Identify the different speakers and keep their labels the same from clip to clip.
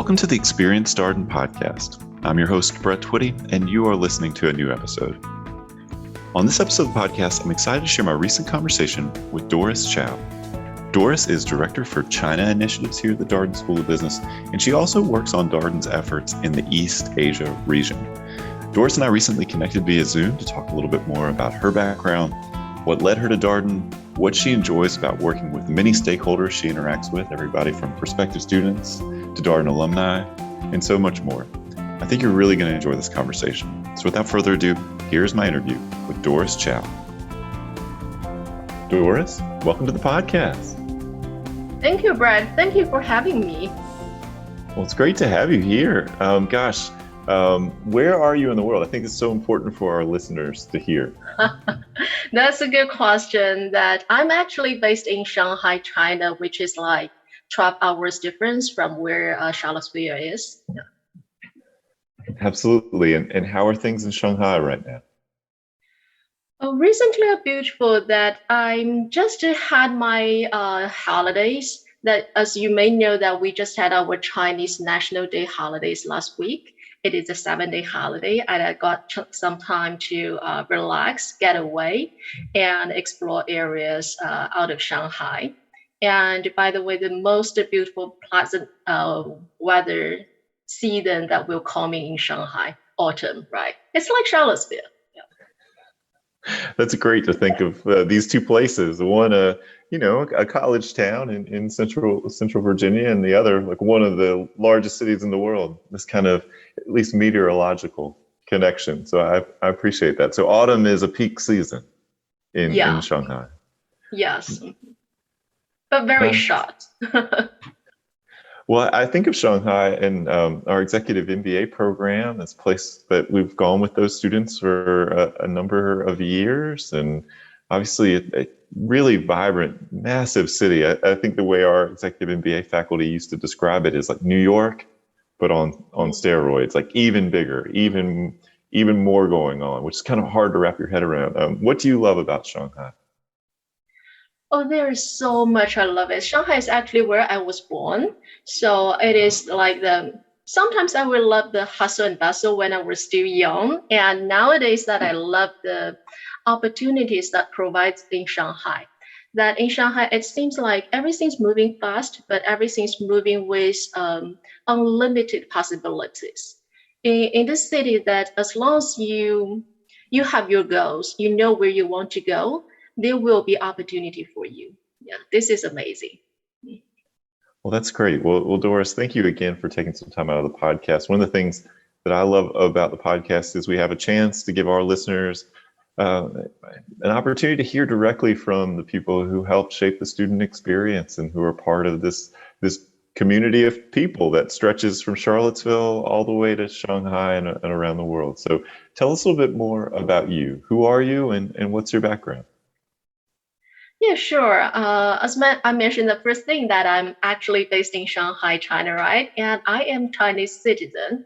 Speaker 1: Welcome to the Experience Darden podcast. I'm your host, Brett Twitty, and you are listening to a new episode. On this episode of the podcast, I'm excited to share my recent conversation with Doris Cao. Doris is Director for China Initiatives here at the Darden School of Business, and she also works on Darden's efforts in the East Asia region. Doris and I recently connected via Zoom to talk a little bit more about her background, what led her to Darden, what she enjoys about working with many stakeholders she interacts with, everybody from prospective students to Darden alumni, and so much more. I think you're really going to enjoy this conversation. So without further ado, here's my interview with Doris Cao. Doris, welcome to the podcast.
Speaker 2: Thank you, Brad. Thank you for having me.
Speaker 1: Well, it's great to have you here. Where are you in the world? I think it's so important for our listeners to hear.
Speaker 2: That's a good question. That I'm actually based in Shanghai, China, which is like 12 hours difference from where Charlottesville is. Yeah.
Speaker 1: Absolutely. And how are things in Shanghai right now?
Speaker 2: Recently, beautiful that I'm just had my holidays. That, as you may know, that we just had our Chinese National Day holidays last week. It is a 7-day holiday, and I got some time to relax, get away, and explore areas out of Shanghai. And by the way, the most beautiful, pleasant weather season that will come in Shanghai, autumn, right? It's like Charlottesville.
Speaker 1: That's great to think of these two places. One, a college town in central Virginia, and the other, like one of the largest cities in the world. This kind of, at least meteorological connection. So I appreciate that. So autumn is a peak season in Shanghai.
Speaker 2: Yes, but very short.
Speaker 1: Well, I think of Shanghai and our executive MBA program as a place that we've gone with those students for a number of years. And obviously a really vibrant, massive city. I think the way our executive MBA faculty used to describe it is like New York, but on steroids, like even bigger, even more going on, which is kind of hard to wrap your head around. What do you love about Shanghai?
Speaker 2: Oh, there is so much. I love it. Shanghai is actually where I was born. So it is like sometimes I will love the hustle and bustle when I was still young. And nowadays that I love the opportunities that provides in Shanghai. That in Shanghai, it seems like everything's moving fast, but everything's moving with unlimited possibilities. In this city, that as long as you have your goals, you know where you want to go, there will be opportunity for you. Yeah, this is amazing.
Speaker 1: Well, that's great. Well, Doris, thank you again for taking some time out of the podcast. One of the things that I love about the podcast is we have a chance to give our listeners an opportunity to hear directly from the people who help shape the student experience and who are part of this community of people that stretches from Charlottesville all the way to Shanghai and around the world. So tell us a little bit more about you. Who are you and what's your background?
Speaker 2: Yeah, sure. As I mentioned, the first thing that I'm actually based in Shanghai, China, right? And I am Chinese citizen.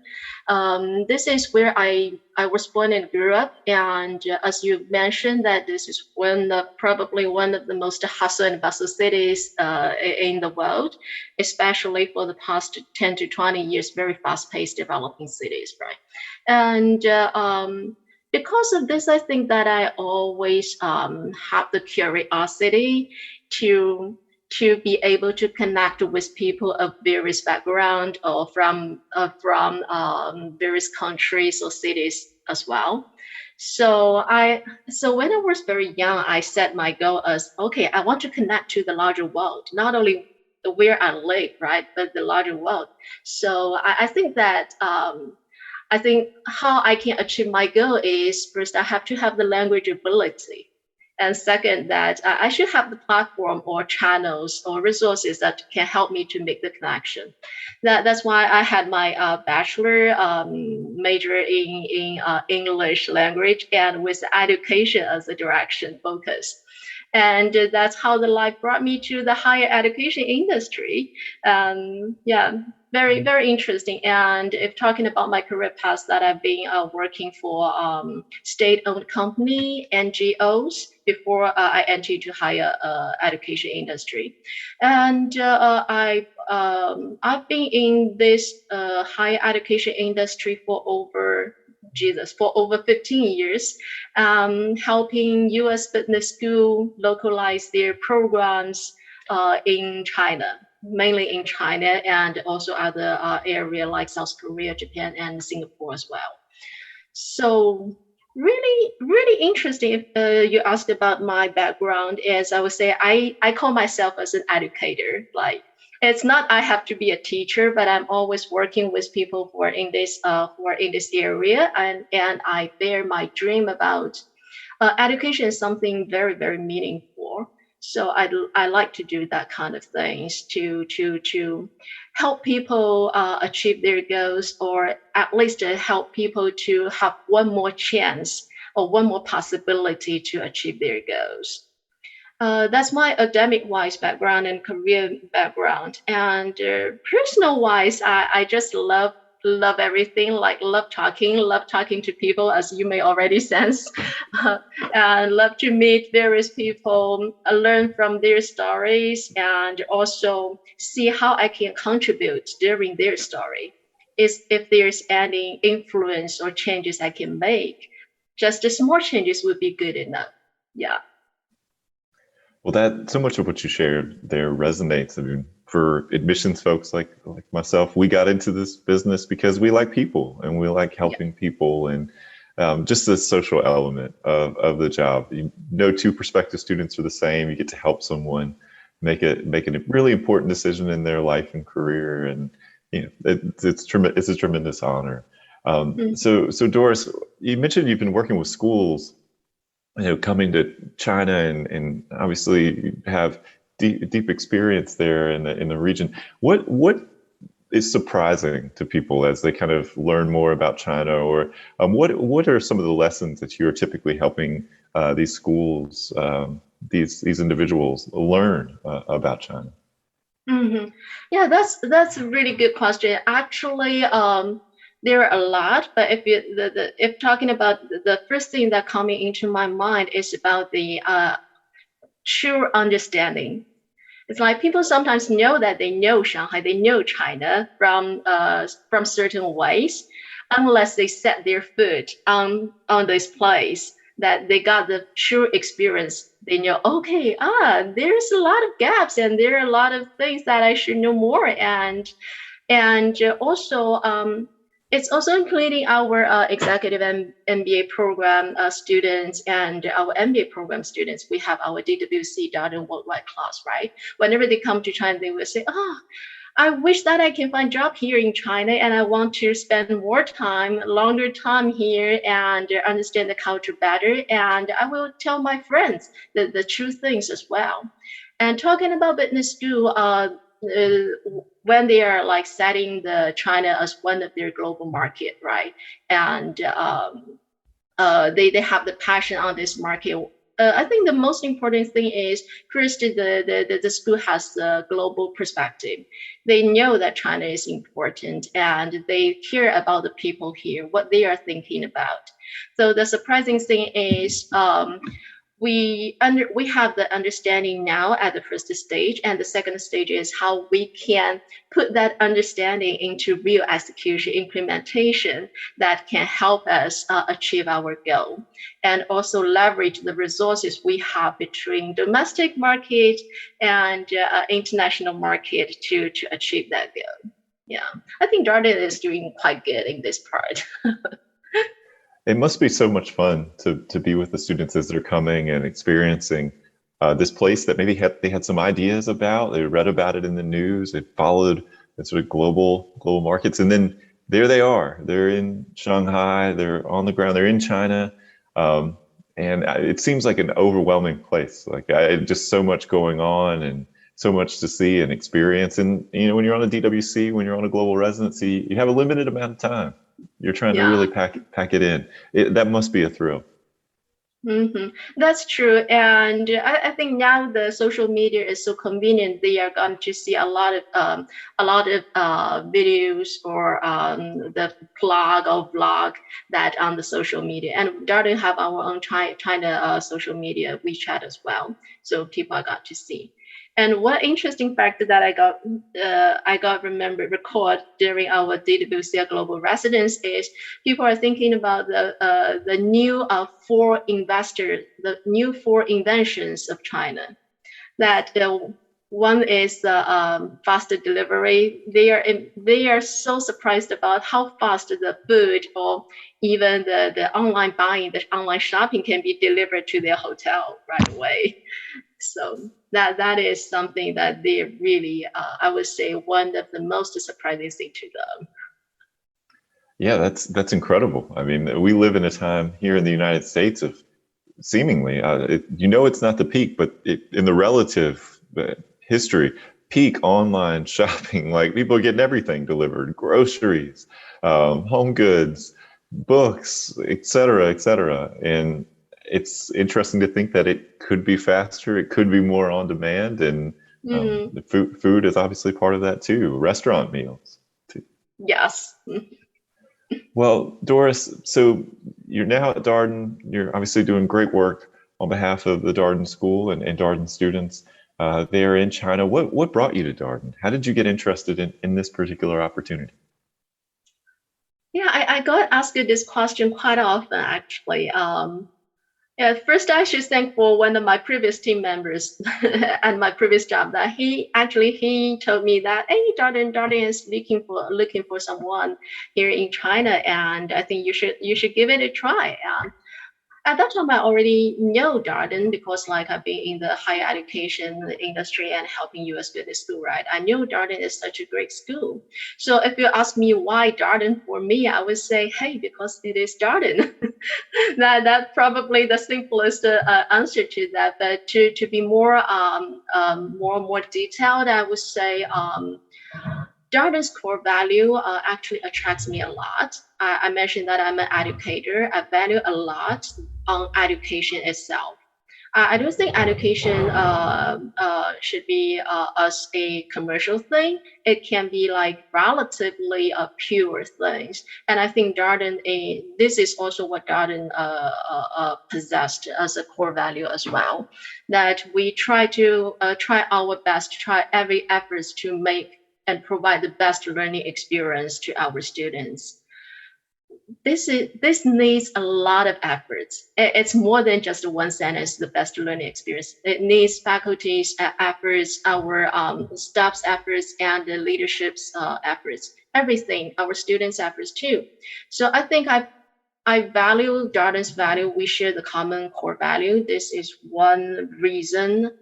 Speaker 2: This is where I was born and grew up. And as you mentioned, that this is probably one of the most hustle and bustle cities in the world, especially for the past 10 to 20 years, very fast-paced developing cities, right? And because of this, I think that I always have the curiosity to be able to connect with people of various background or from various countries or cities as well. So when I was very young, I set my goal as, okay, I want to connect to the larger world, not only where I live, right, but the larger world. So I think that I think how I can achieve my goal is, first, I have to have the language ability. And second, that I should have the platform or channels or resources that can help me to make the connection. That's why I had my bachelor major in English language and with education as a direction focus. And that's how the life brought me to the higher education industry. very, very interesting. And if talking about my career path, that I've been working for state-owned company, NGOs, before I entered to higher education industry. And I've been in this higher education industry for over 15 years, helping U.S. business school localize their programs in China, mainly in China, and also other area like South Korea, Japan, and Singapore as well. So really, really interesting. If you asked about my background, as I would say, I call myself as an educator. Like it's not I have to be a teacher, but I'm always working with people who are in this area, and I bear my dream about education is something very, very meaningful. So I like to do that kind of things to help people achieve their goals, or at least to help people to have one more chance or one more possibility to achieve their goals. That's my academic wise background and career background. And personal wise, I just love everything, like love talking to people, as you may already sense. And love to meet various people, learn from their stories, and also see how I can contribute during their story. Is if there's any influence or changes I can make, just the small changes would be good enough. Yeah.
Speaker 1: Well, that so much of what you shared there resonates. I mean, for admissions folks like myself, we got into this business because we like people and we like helping people, and just the social element of the job. No two prospective students are the same. You get to help someone make a really important decision in their life and career, and it's a tremendous honor. So Doris, you mentioned you've been working with schools, coming to China, and obviously you have deep experience there in the region. What is surprising to people as they kind of learn more about China, or what are some of the lessons that you're typically helping these schools, these individuals learn about China?
Speaker 2: Mm-hmm. Yeah, that's a really good question. Actually, there are a lot, but if talking about the first thing that coming into my mind is about the true understanding. It's like people sometimes know that they know Shanghai, they know China from certain ways, unless they set their foot on this place, that they got the true experience. They know, okay, there's a lot of gaps, and there are a lot of things that I should know more, and also it's also including our executive and MBA program students and our MBA program students. We have our DWC Darden worldwide class, right? Whenever they come to China, they will say, I wish that I can find job here in China, and I want to spend more time, longer time here, and understand the culture better. And I will tell my friends the true things as well. And talking about business school, when they are like setting the China as one of their global market, right? And they have the passion on this market. I think the most important thing is first the school has the global perspective. They know that China is important, and they care about the people here, what they are thinking about. So the surprising thing is we have the understanding now at the first stage, and the second stage is how we can put that understanding into real execution implementation that can help us achieve our goal, and also leverage the resources we have between domestic market and international market to achieve that goal. Yeah, I think Darden is doing quite good in this part.
Speaker 1: It must be so much fun to be with the students as they're coming and experiencing this place that maybe they had some ideas about. They read about it in the news. They followed the sort of global markets, and then there they are. They're in Shanghai. They're on the ground. They're in China, and it seems like an overwhelming place. Like just so much going on and so much to see and experience. And when you're on a DWC, when you're on a global residency, you have a limited amount of time. You're trying to really pack it in. That must be a thrill.
Speaker 2: That's true, and I think now the social media is so convenient. They are going to see a lot of videos or the blog or vlog that on the social media, and Darden have our own China social media WeChat as well, so people got to see. And one interesting fact that I got remembered record during our DWC Global Residence is people are thinking about the new the new four inventions of China. That one is the faster delivery. They are so surprised about how fast the food or even the online buying, the online shopping can be delivered to their hotel right away. So that is something that they really, I would say, one of the most surprising thing to them.
Speaker 1: Yeah, that's incredible. I mean, we live in a time here in the United States of seemingly, it's not the peak, but in the relative history, peak online shopping, like people are getting everything delivered, groceries, home goods, books, et cetera, et cetera. And it's interesting to think that it could be faster, it could be more on demand, and
Speaker 2: Mm,
Speaker 1: the food is obviously part of that too. Restaurant meals too.
Speaker 2: yes.
Speaker 1: Well, Doris, so you're now at Darden. You're obviously doing great work on behalf of the Darden School and Darden students there in China. What brought you to Darden? How did you get interested in this particular opportunity?
Speaker 2: Yeah, I got asked this question quite often actually. Yeah, first I should thank for one of my previous team members at my previous job that he told me that hey Darden is looking for someone here in China, and I think you should give it a try. At that time, I already know Darden because like I've been in the higher education industry and helping U.S. business school, right? I knew Darden is such a great school. So if you ask me why Darden for me, I would say, hey, because it is Darden. That probably the simplest answer to that. But to be more detailed, I would say Darden's core value actually attracts me a lot. I mentioned that I'm an educator. I value a lot on education itself. I don't think education should be as a commercial thing. It can be like relatively pure things. And I think this is also what Darden possessed as a core value as well. That we try our best, try every efforts to make and provide the best learning experience to our students. This needs a lot of efforts. It's more than just one sentence, the best learning experience. It needs faculty's efforts, our staff's efforts, and the leadership's efforts. Everything, our students' efforts too. So I think I value Darden's value. We share the common core value. This is one reason.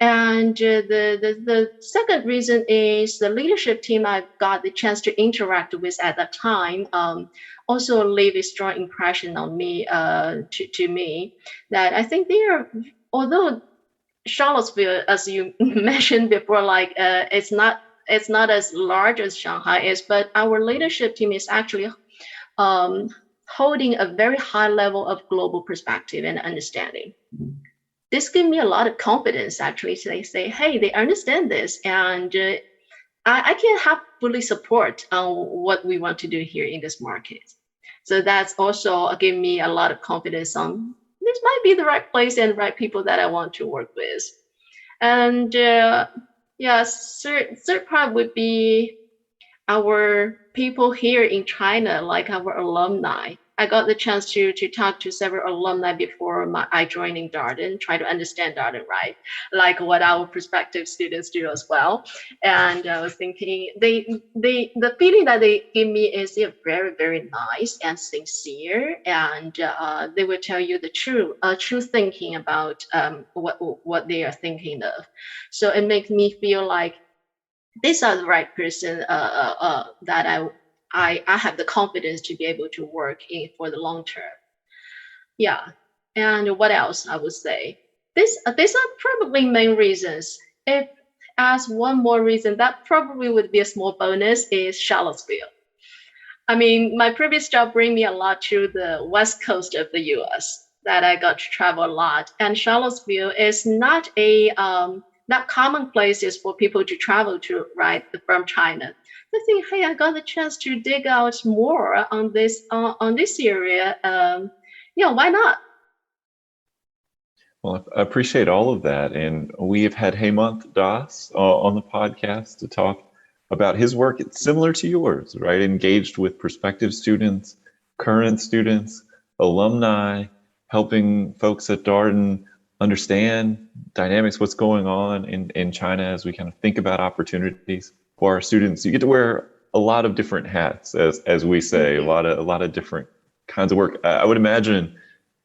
Speaker 2: And the second reason is the leadership team I got the chance to interact with at that time also leave a strong impression on me to me that I think they are, although Charlottesville, as you mentioned before, like it's not as large as Shanghai is, but our leadership team is actually um, holding a very high level of global perspective and understanding. This gives me a lot of confidence actually. So they say, hey, they understand this, and I can have fully support on what we want to do here in this market. So that's also giving me a lot of confidence on this might be the right place and right people that I want to work with. And yeah, third part would be our people here in China, like our alumni. I got the chance to talk to several alumni before I joining Darden, try to understand Darden, right? Like what our prospective students do as well. And I was thinking, the feeling that they give me is they're very, very nice and sincere, and they will tell you the true thinking about what they are thinking of. So it makes me feel like these are the right person that I have the confidence to be able to work in for the long term. Yeah, and what else I would say? These are probably main reasons. If as one more reason, that probably would be a small bonus is Charlottesville. I mean, my previous job bring me a lot to the west coast of the U.S. that I got to travel a lot. And Charlottesville is not common places for people to travel to, right, from China. I think, hey, I got the chance to dig out more on this area. Why not?
Speaker 1: Well, I appreciate all of that. And we have had Hemant Das on the podcast to talk about his work. It's similar to yours, right? Engaged with prospective students, current students, alumni, helping folks at Darden understand dynamics, what's going on in China as we kind of think about opportunities for our students. You get to wear a lot of different hats, as we say, a lot of different kinds of work. I would imagine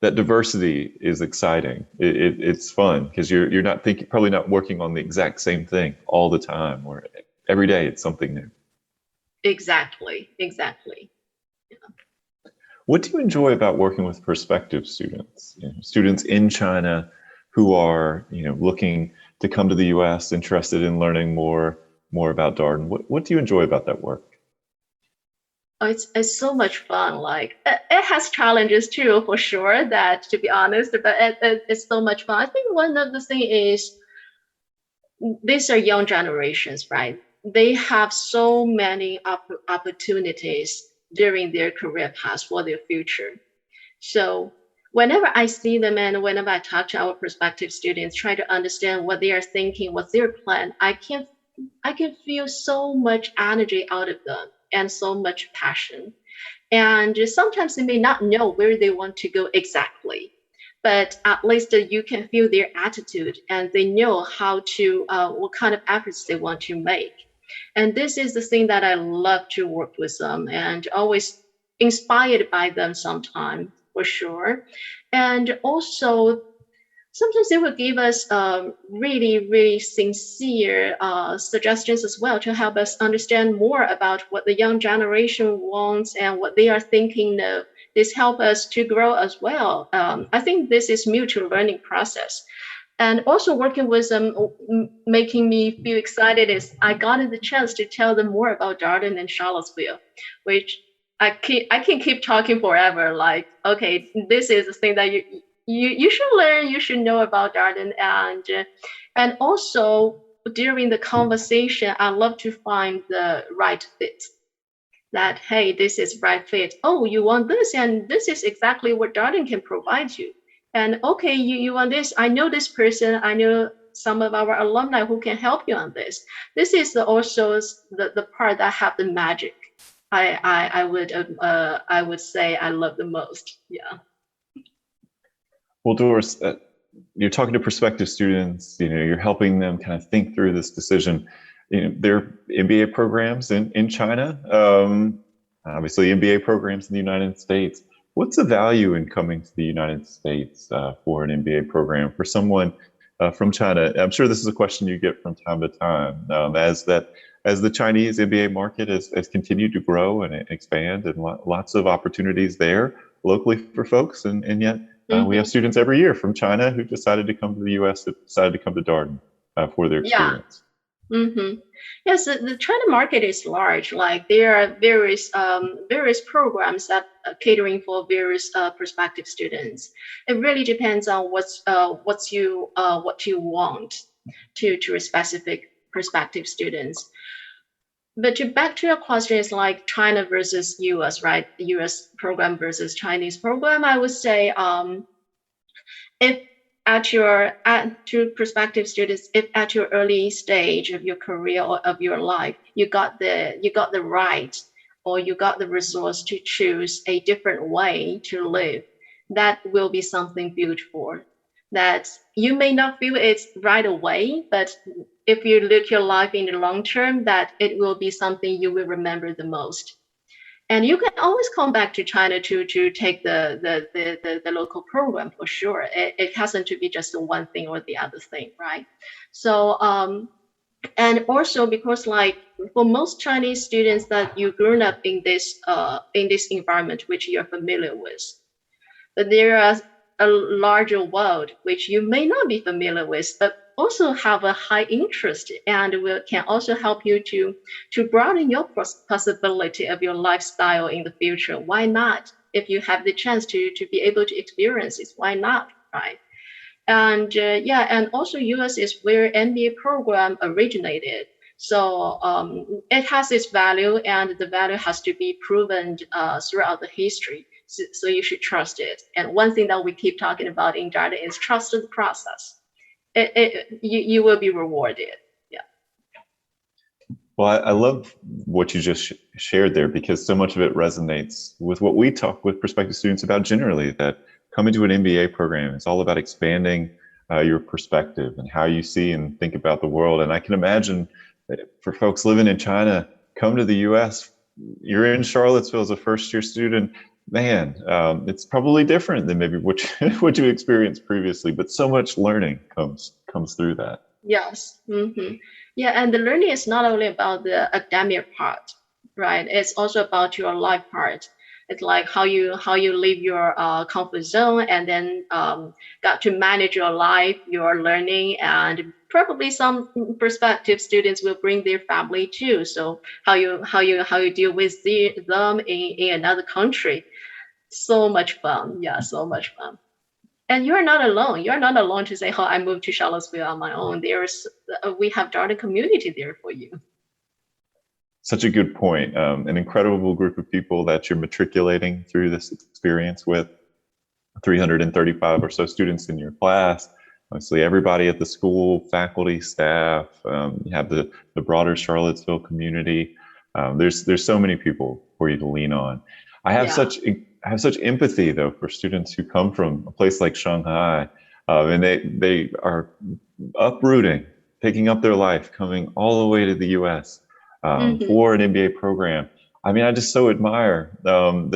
Speaker 1: that diversity is exciting. It's fun because you're not probably not working on the exact same thing all the time, or every day it's something new.
Speaker 2: Exactly. Yeah.
Speaker 1: What do you enjoy about working with prospective students, students in China who are looking to come to the U.S., interested in learning more about Darden? What do you enjoy about that work?
Speaker 2: Oh, it's so much fun. Like it has challenges too, for sure. That, to be honest, but it's so much fun. I think one of the things is these are young generations, right? They have so many opportunities during their career path for their future. So whenever I see them and whenever I talk to our prospective students, try to understand what they are thinking, what's their plan, I can feel so much energy out of them and so much passion. And sometimes they may not know where they want to go exactly, but at least you can feel their attitude and they know what kind of efforts they want to make. And this is the thing that I love to work with them and always inspired by them sometime, for sure. And also, sometimes they will give us really, really sincere suggestions as well to help us understand more about what the young generation wants and what they are thinking of. This help us to grow as well. I think this is mutual learning process. And also working with them, making me feel excited is I got the chance to tell them more about Darden and Charlottesville, which I can keep talking forever. Like, okay, this is the thing that you should learn, you should know about Darden, and also during the conversation, I love to find the right fit. That, hey, this is right fit. Oh, you want this, and this is exactly what Darden can provide you. And okay, you want this. I know this person. I know some of our alumni who can help you on this. This is also the part that have the magic. I would say I love the most. Yeah.
Speaker 1: Well, Doris, you're talking to prospective students. You're helping them kind of think through this decision. There are MBA programs in China, obviously MBA programs in the United States. What's the value in coming to the United States for an MBA program for someone from China? I'm sure this is a question you get from time to time as the Chinese MBA market has continued to grow and expand, and lots of opportunities there locally for folks, and yet we have students every year from China who decided to come to the U.S., decided to come to Darden for their experience.
Speaker 2: Yeah. Mm-hmm. Yes, the China market is large. Like there are various programs that are catering for various prospective students. It really depends on what you want to a specific prospective students. But back to your question is like China versus US, right? The US program versus Chinese program. I would say if to prospective students, if at your early stage of your career or of your life, you got the right or you got the resource to choose a different way to live, that will be something beautiful. That you may not feel it's right away, but if you look your life in the long term, that it will be something you will remember the most. And you can always come back to China to take the local program for sure. It hasn't to be just the one thing or the other thing, right? So and also because like for most Chinese students that you grown up in this environment which you're familiar with, but there are a larger world which you may not be familiar with, but also have a high interest and can also help you to broaden your possibility of your lifestyle in the future. Why not? if you have the chance to be able to experience it, why not, right? And and also US is where MBA program originated. So it has its value, and the value has to be proven throughout the history. So you should trust it. And one thing that we keep talking about in Darden is trust the process. You will be rewarded. Yeah.
Speaker 1: Well, I love what you just shared there, because so much of it resonates with what we talk with prospective students about generally, that coming to an MBA program is all about expanding your perspective and how you see and think about the world. And I can imagine that for folks living in China, come to the US, you're in Charlottesville as a first year student, man, it's probably different than maybe what what you experienced previously, but so much learning comes through that.
Speaker 2: Yes. Yeah, and the learning is not only about the academic part, right? It's also about your life part. It's like how you leave your comfort zone, and then got to manage your life, your learning, and probably some prospective students will bring their family too. So how you deal with them in another country. So much fun. Yeah, so much fun. And you're not alone. You're not alone to say, "Oh, I moved to Charlottesville on my own." We have Darden community there for you.
Speaker 1: Such a good point. An incredible group of people that you're matriculating through this experience with, 335 or so students in your class. Obviously, everybody at the school, faculty, staff. You have the broader Charlottesville community. There's so many people for you to lean on. I have
Speaker 2: Yeah.
Speaker 1: such empathy though for students who come from a place like Shanghai, and they are uprooting, picking up their life, coming all the way to the U.S.
Speaker 2: Hmm.
Speaker 1: For an MBA program. I mean, I just so admire that
Speaker 2: Hmm.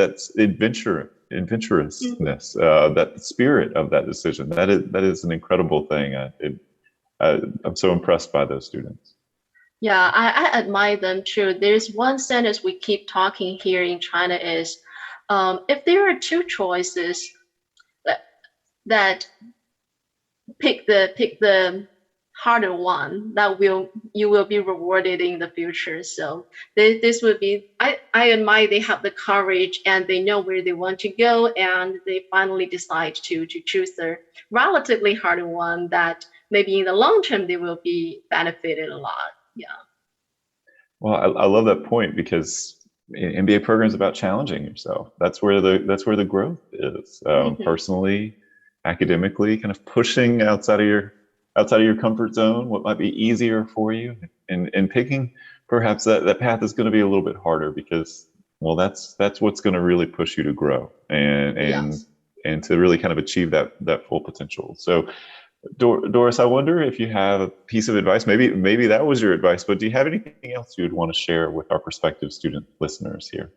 Speaker 1: adventurousness, that spirit of that decision. That is an incredible thing. I'm so impressed by those students.
Speaker 2: Yeah, I admire them too. There's one sentence we keep talking here in China is, if there are two choices that that pick the harder one, that will you will be rewarded in the future. So this would be, I admire they have the courage, and they know where they want to go, and they finally decide to choose the relatively harder one that maybe in the long term they will be benefited a lot. Yeah.
Speaker 1: Well, I love that point, because MBA program is about challenging yourself. That's where the growth is,
Speaker 2: Hmm.
Speaker 1: personally, academically, kind of pushing outside of your comfort zone, what might be easier for you, and picking perhaps that path is going to be a little bit harder, because well, that's what's going to really push you to grow and and
Speaker 2: Yes.
Speaker 1: and to really kind of achieve that full potential. So Doris, I wonder if you have a piece of advice. Maybe that was your advice, but do you have anything else you would want to share with our prospective student listeners here?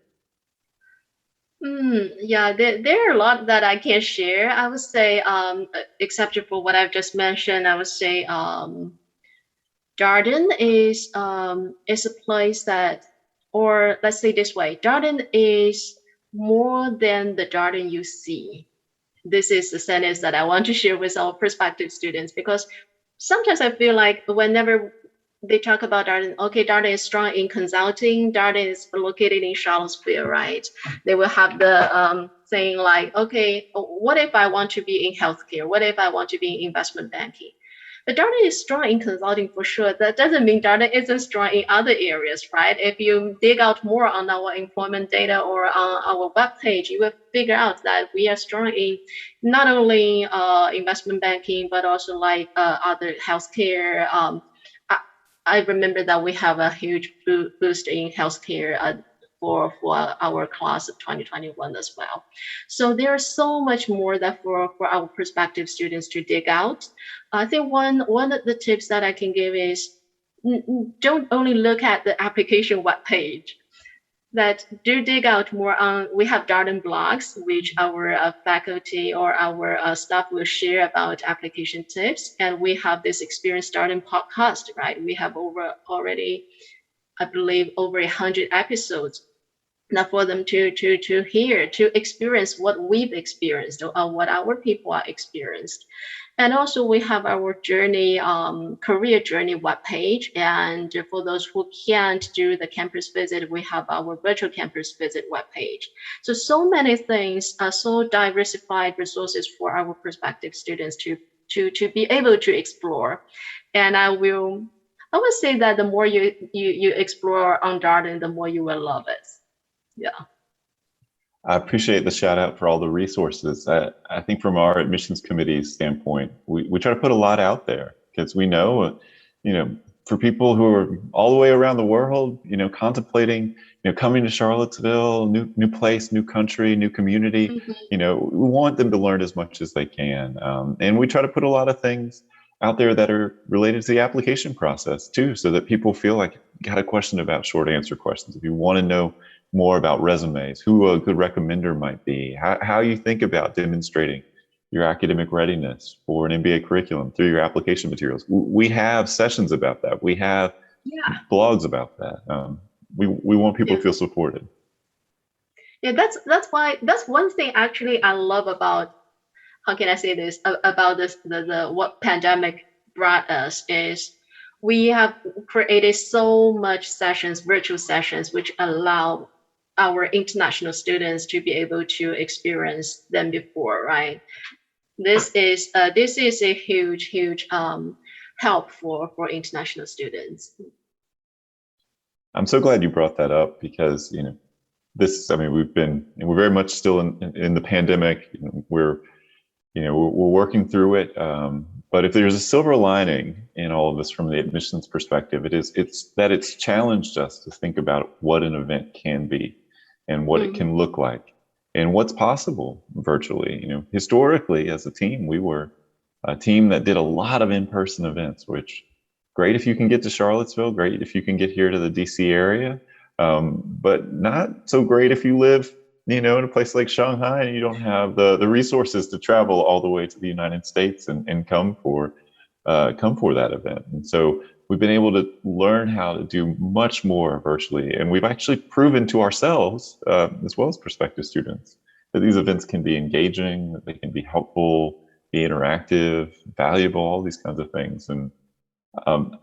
Speaker 2: Yeah, there are a lot that I can share. I would say, except for what I've just mentioned, I would say Darden is a place that, or let's say this way, Darden is more than the Darden you see. This is the sentence that I want to share with our prospective students, because sometimes I feel like whenever they talk about Darden, okay, Darden is strong in consulting, Darden is located in Charlottesville, right? They will have the saying like, okay, what if I want to be in healthcare? What if I want to be in investment banking? But Darden is strong in consulting for sure. That doesn't mean Darden isn't strong in other areas, right? If you dig out more on our employment data or on our webpage, you will figure out that we are strong in not only investment banking, but also like other healthcare. I, I remember that we have a huge boost in healthcare for our class of 2021 as well. So there's so much more that for our prospective students to dig out. I think one of the tips that I can give is, don't only look at the application web page. That do dig out more on. We have Darden blogs, which our faculty or our staff will share about application tips, and we have this Experience Darden podcast. Right, we have over already, I believe, over 100 episodes not for them to hear, to experience what we've experienced or what our people are experienced. And also we have our journey, career journey webpage. And for those who can't do the campus visit, we have our virtual campus visit webpage. So many things are so diversified resources for our prospective students to be able to explore. And I would say that the more you explore on Darden, the more you will love it. Yeah.
Speaker 1: I appreciate the shout out for all the resources. I think from our admissions committee standpoint, we try to put a lot out there because we know, for people who are all the way around the world, contemplating, coming to Charlottesville, new place, new country, new community,
Speaker 2: Mm-hmm.
Speaker 1: we want them to learn as much as they can. And we try to put a lot of things out there that are related to the application process too, so that people feel like, got a question about short answer questions. If you want to know more about resumes, who a good recommender might be, how you think about demonstrating your academic readiness for an MBA curriculum through your application materials. We have sessions about that. We have
Speaker 2: Yeah.
Speaker 1: blogs about that. We want people to
Speaker 2: Yeah.
Speaker 1: feel supported.
Speaker 2: Yeah, that's one thing actually I love about, how can I say this, about this, the what pandemic brought us is we have created so much sessions, virtual sessions, which allow our international students to be able to experience them before, right? This is a huge help for international students.
Speaker 1: I'm so glad you brought that up because, we're very much still in the pandemic. We're working through it. But if there's a silver lining in all of this from the admissions perspective, it's that it's challenged us to think about what an event can be and what it
Speaker 2: Mhm.
Speaker 1: can look like and what's possible virtually. Historically as a team, we were a team that did a lot of in-person events, which great if you can get to Charlottesville, great if you can get here to the DC area, but not so great if you live in a place like Shanghai and you don't have the resources to travel all the way to the United States and come for that event. And so we've been able to learn how to do much more virtually, and we've actually proven to ourselves, as well as prospective students, that these events can be engaging, that they can be helpful, be interactive, valuable, all these kinds of things. And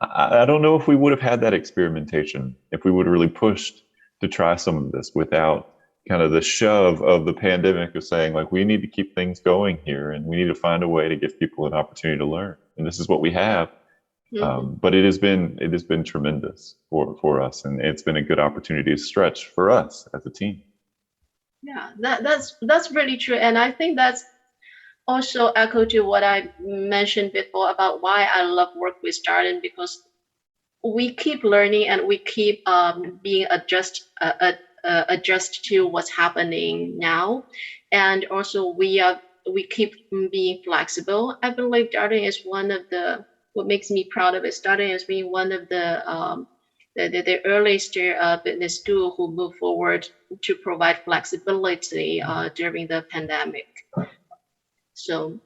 Speaker 1: I don't know if we would have had that experimentation if we would have really pushed to try some of this without kind of the shove of the pandemic of saying, like, we need to keep things going here and we need to find a way to give people an opportunity to learn. And this is what we have.
Speaker 2: Mhm.
Speaker 1: But it has been tremendous for us, and it's been a good opportunity to stretch for us as a team.
Speaker 2: Yeah, that's really true, and I think that's also echo to what I mentioned before about why I love work with Darden, because we keep learning and we keep being adjust to what's happening now, and also we keep being flexible. I believe Darden is one of the, what makes me proud of it. Darden is being one of the earliest business school who moved forward to provide flexibility during the pandemic. So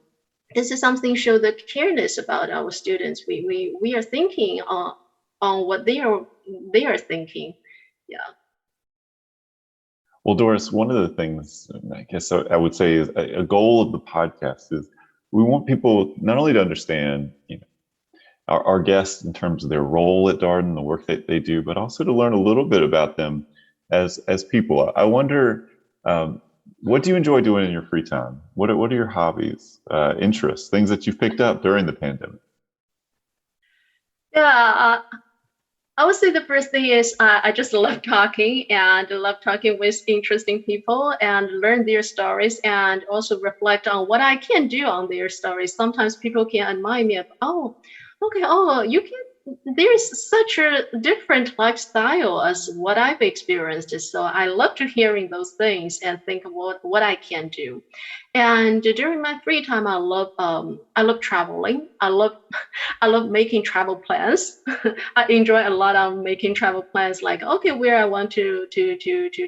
Speaker 2: this is something show the careness about our students. We are thinking on what they are thinking. Yeah.
Speaker 1: Well, Doris, one of the things I guess I would say is a goal of the podcast is we want people not only to understand, our guests in terms of their role at Darden, the work that they do, but also to learn a little bit about them as people. I wonder, what do you enjoy doing in your free time? What are your hobbies, interests, things that you've picked up during the pandemic?
Speaker 2: Yeah, I would say the first thing is I just love talking and love talking with interesting people and learn their stories and also reflect on what I can do on their stories. Sometimes people can admire me of, oh, okay, oh, you can. There's such a different lifestyle as what I've experienced. So I love to hearing those things and think of what I can do. And during my free time, I love traveling. I love making travel plans. I enjoy a lot of making travel plans, like, okay, where I want to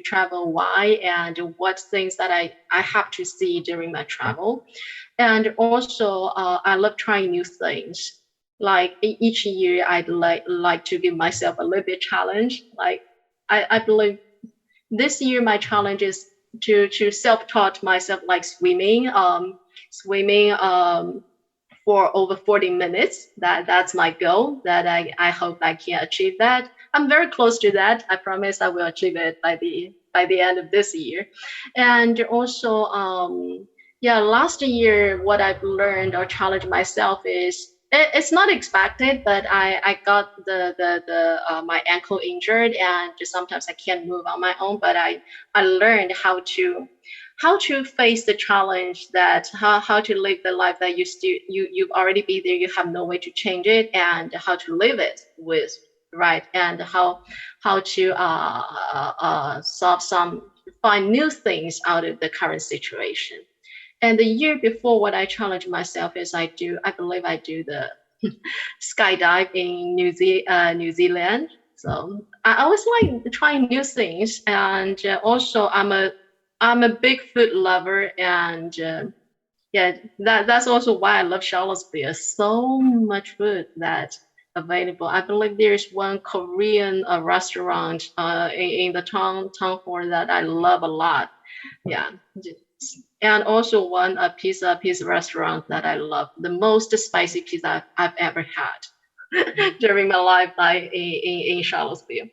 Speaker 2: travel, why, and what things that I have to see during my travel. And also, I love trying new things. Like each year, I'd like to give myself a little bit challenge. Like I believe this year my challenge is to self-taught myself like swimming for over 40 minutes. That's my goal. That I hope I can achieve that. I'm very close to that. I promise I will achieve it by the end of this year. And also, yeah, last year what I've learned or challenged myself is it's not expected, but I got the my ankle injured, and just sometimes I can't move on my own. But I learned how to face the challenge, that how to live the life that you've already been there, you have no way to change it, and how to live it with, right, and how to find new things out of the current situation. And the year before, what I challenged myself is I believe I do the skydive in New Zealand. So I always like trying new things, and also I'm a big food lover, and yeah, that's also why I love Charlottesville. So much food that's available. I believe there's one Korean restaurant in the town hall that I love a lot. Yeah, and also one pizza restaurant that I love, the most spicy pizza I've ever had during my life in Charlottesville.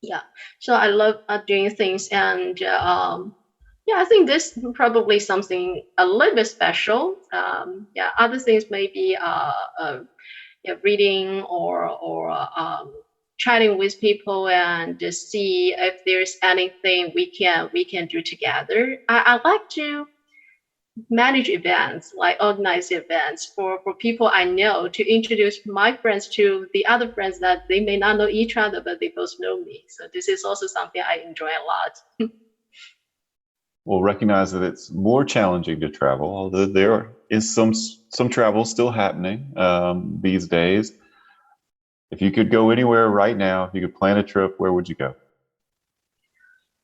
Speaker 2: Yeah, so I love doing things, and yeah, I think this probably something a little bit special. Yeah, other things maybe yeah, reading or chatting with people and just see if there's anything we can do together. I like to manage events, like organize events for people I know, to introduce my friends to the other friends that they may not know each other, but they both know me. So this is also something I enjoy a lot.
Speaker 1: We'll recognize that it's more challenging to travel, although there is some travel still happening these days. If you could go anywhere right now, if you could plan a trip, where would you go?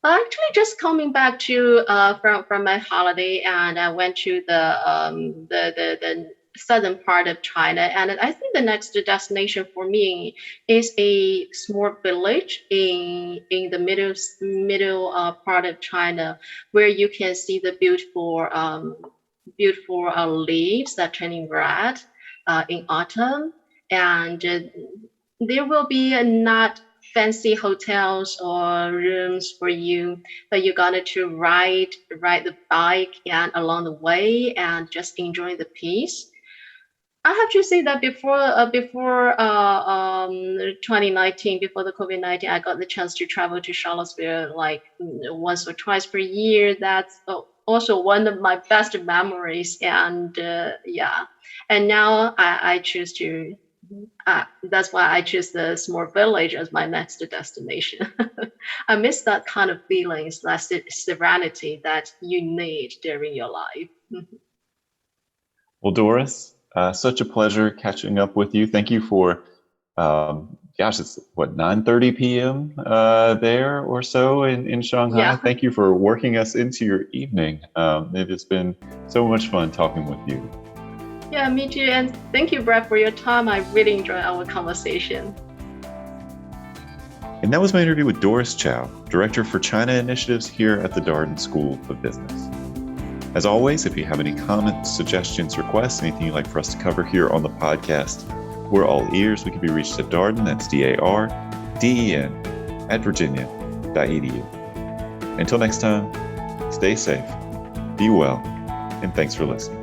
Speaker 2: Actually, just coming back to from my holiday, and I went to the southern part of China, and I think the next destination for me is a small village in the middle part of China, where you can see the beautiful leaves that turning red in autumn, and there will be not fancy hotels or rooms for you, but you're gonna to ride the bike and along the way and just enjoy the peace. I have to say that before 2019, before the COVID-19, I got the chance to travel to Charlottesville like once or twice per year. That's also one of my best memories. And yeah, and now I choose to. That's why I choose the small village as my next destination. I miss that kind of feelings, that serenity that you need during your life.
Speaker 1: Well, Doris, such a pleasure catching up with you. Thank you for, gosh, it's what, 9:30 p.m. There or so in Shanghai.
Speaker 2: Yeah.
Speaker 1: Thank you for working us into your evening. It has been so much fun talking with you.
Speaker 2: Yeah, me too. And thank you, Brett, for your time. I really enjoyed our conversation.
Speaker 1: And that was my interview with Doris Cao, Director for China Initiatives here at the Darden School of Business. As always, if you have any comments, suggestions, requests, anything you'd like for us to cover here on the podcast, we're all ears. We can be reached at Darden, that's DARDEN, at virginia.edu. Until next time, stay safe, be well, and thanks for listening.